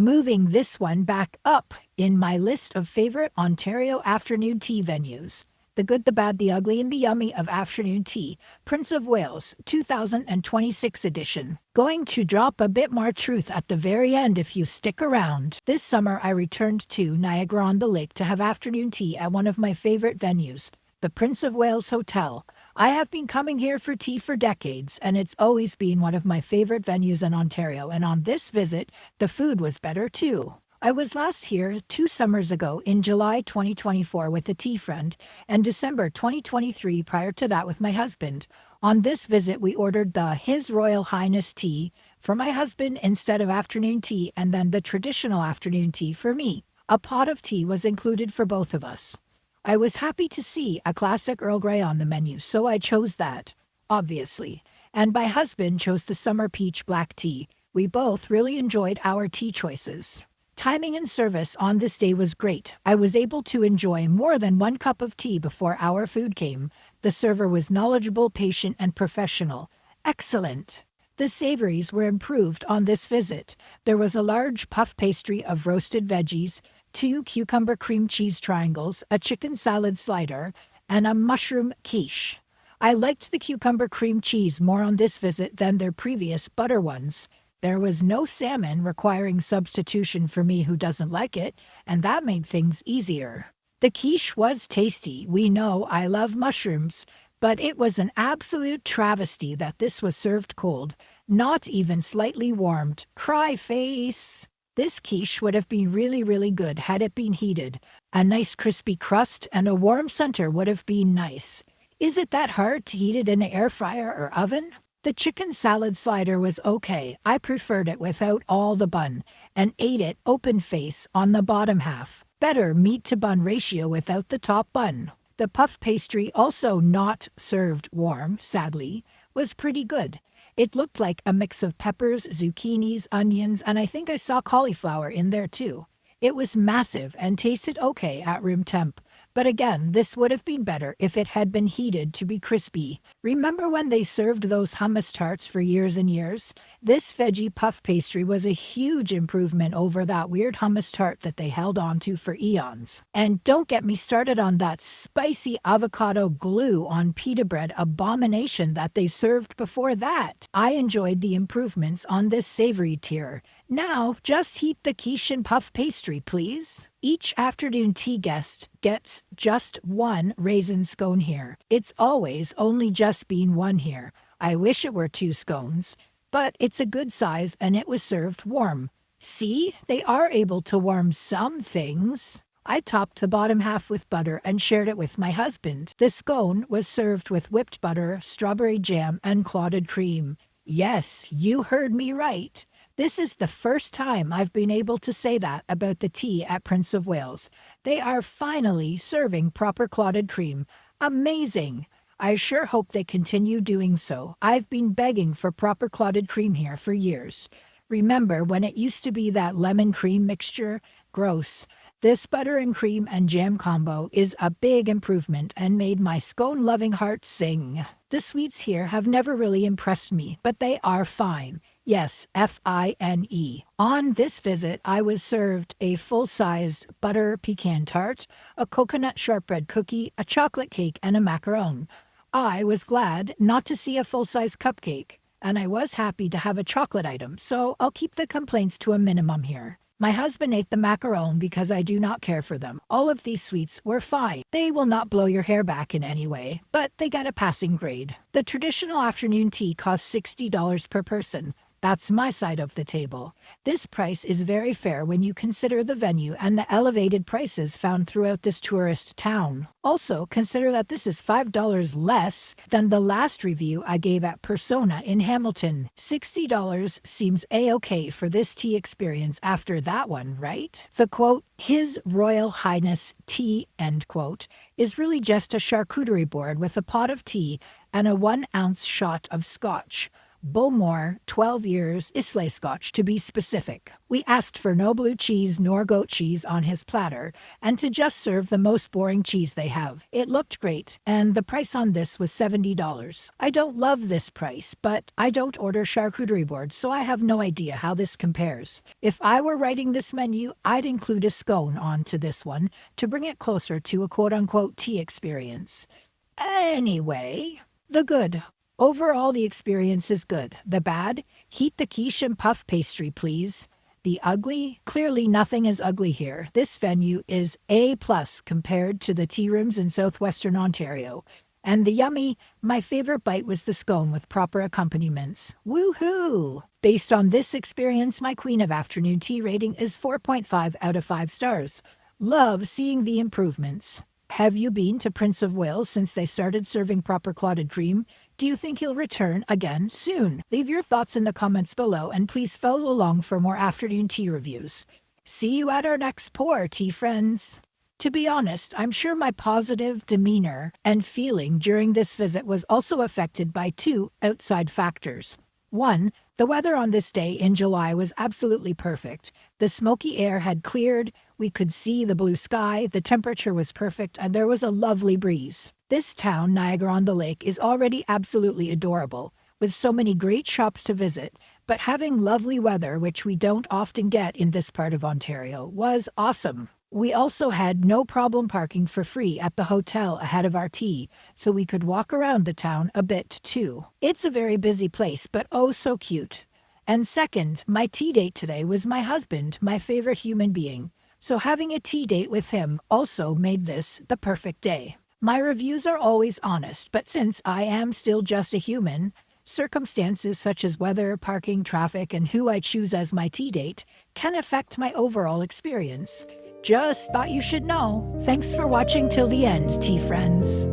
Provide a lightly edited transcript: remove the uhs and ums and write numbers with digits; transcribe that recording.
moving this one back up in my list of favorite Ontario afternoon tea venues. The Good, the Bad, the Ugly, and the Yummy of Afternoon Tea, Prince of Wales, 2026 edition. Going to drop a bit more truth at the very end if you stick around. This summer I returned to Niagara-on-the-Lake to have afternoon tea at one of my favorite venues, the Prince of Wales Hotel. I have been coming here for tea for decades, and it's always been one of my favorite venues in Ontario, and on this visit, the food was better too. I was last here 2 summers ago in July 2024 with a tea friend, and December 2023 prior to that with my husband. On this visit, we ordered the His Royal Highness Tea for my husband instead of afternoon tea, and then the traditional afternoon tea for me. A pot of tea was included for both of us. I was happy to see a classic Earl Grey on the menu, so I chose that, obviously. And my husband chose the Summer Peach Black Tea. We both really enjoyed our tea choices. Timing and service on this day was great. I was able to enjoy more than 1 cup of tea before our food came. The server was knowledgeable, patient, and professional. Excellent. The savories were improved on this visit. There was a large puff pastry of roasted veggies, 2 cucumber cream cheese triangles, a chicken salad slider, and a mushroom quiche. I liked the cucumber cream cheese more on this visit than their previous butter ones. There was no salmon requiring substitution for me who doesn't like it, and that made things easier. The quiche was tasty. We know I love mushrooms, but it was an absolute travesty that this was served cold, not even slightly warmed. Cry face! This quiche would have been really good had it been heated. A nice crispy crust and a warm center would have been nice. Is it that hard to heat it in an air fryer or oven? The chicken salad slider was okay. I preferred it without all the bun, and ate it open face on the bottom half. Better meat to bun ratio without the top bun. The puff pastry, also not served warm, sadly, was pretty good. It looked like a mix of peppers, zucchinis, onions, and I think I saw cauliflower in there too. It was massive and tasted okay at room temp. But again, this would have been better if it had been heated to be crispy. Remember when they served those hummus tarts for years and years? This veggie puff pastry was a huge improvement over that weird hummus tart that they held on to for eons. And don't get me started on that spicy avocado glue on pita bread abomination that they served before that. I enjoyed the improvements on this savory tier. Now, just heat the quiche and puff pastry, please. Each afternoon tea guest gets just 1 raisin scone here. It's always only just been 1 here. I wish it were 2 scones, but it's a good size and it was served warm. See, they are able to warm some things. I topped the bottom half with butter and shared it with my husband. The scone was served with whipped butter, strawberry jam, and clotted cream. Yes, you heard me right. This is the first time I've been able to say that about the tea at Prince of Wales. They are finally serving proper clotted cream. Amazing! I sure hope they continue doing so. I've been begging for proper clotted cream here for years. Remember when it used to be that lemon cream mixture? Gross. This butter and cream and jam combo is a big improvement and made my scone-loving heart sing. The sweets here have never really impressed me, but they are fine. Yes, F-I-N-E. On this visit, I was served a full-sized butter pecan tart, a coconut shortbread cookie, a chocolate cake, and a macaron. I was glad not to see a full-size cupcake, and I was happy to have a chocolate item, so I'll keep the complaints to a minimum here. My husband ate the macaron because I do not care for them. All of these sweets were fine. They will not blow your hair back in any way, but they got a passing grade. The traditional afternoon tea costs $60 per person. That's my side of the table. This price is very fair when you consider the venue and the elevated prices found throughout this tourist town. Also, consider that this is $5 less than the last review I gave at Persona in Hamilton. $60 seems a-okay for this tea experience after that one, right? The quote, His Royal Highness Tea, end quote, is really just a charcuterie board with a pot of tea and a 1-ounce shot of scotch. Bowmore, 12 years, Islay Scotch to be specific. We asked for no blue cheese nor goat cheese on his platter, and to just serve the most boring cheese they have. It looked great, and the price on this was $70. I don't love this price, but I don't order charcuterie boards, so I have no idea how this compares. If I were writing this menu, I'd include a scone onto this one to bring it closer to a quote-unquote tea experience. Anyway, the good. Overall, the experience is good. The bad? Heat the quiche and puff pastry, please. The ugly? Clearly nothing is ugly here. This venue is A+ compared to the tea rooms in southwestern Ontario. And the yummy? My favorite bite was the scone with proper accompaniments. Woohoo! Based on this experience, my Queen of Afternoon Tea rating is 4.5 out of 5 stars. Love seeing the improvements. Have you been to Prince of Wales since they started serving proper clotted cream? Do you think he'll return again soon? Leave your thoughts in the comments below and please follow along for more afternoon tea reviews. See you at our next pour, tea friends. To be honest, I'm sure my positive demeanor and feeling during this visit was also affected by two outside factors. 1. The weather on this day in July was absolutely perfect. The smoky air had cleared, we could see the blue sky, the temperature was perfect, and there was a lovely breeze. This town, Niagara-on-the-Lake, is already absolutely adorable, with so many great shops to visit, but having lovely weather, which we don't often get in this part of Ontario, was awesome. We also had no problem parking for free at the hotel ahead of our tea, so we could walk around the town a bit too. It's a very busy place, but oh so cute. And second, my tea date today was my husband, my favorite human being, so having a tea date with him also made this the perfect day. My reviews are always honest, but since I am still just a human, circumstances such as weather, parking, traffic, and who I choose as my tea date can affect my overall experience. Just thought you should know. Thanks for watching till the end, tea friends.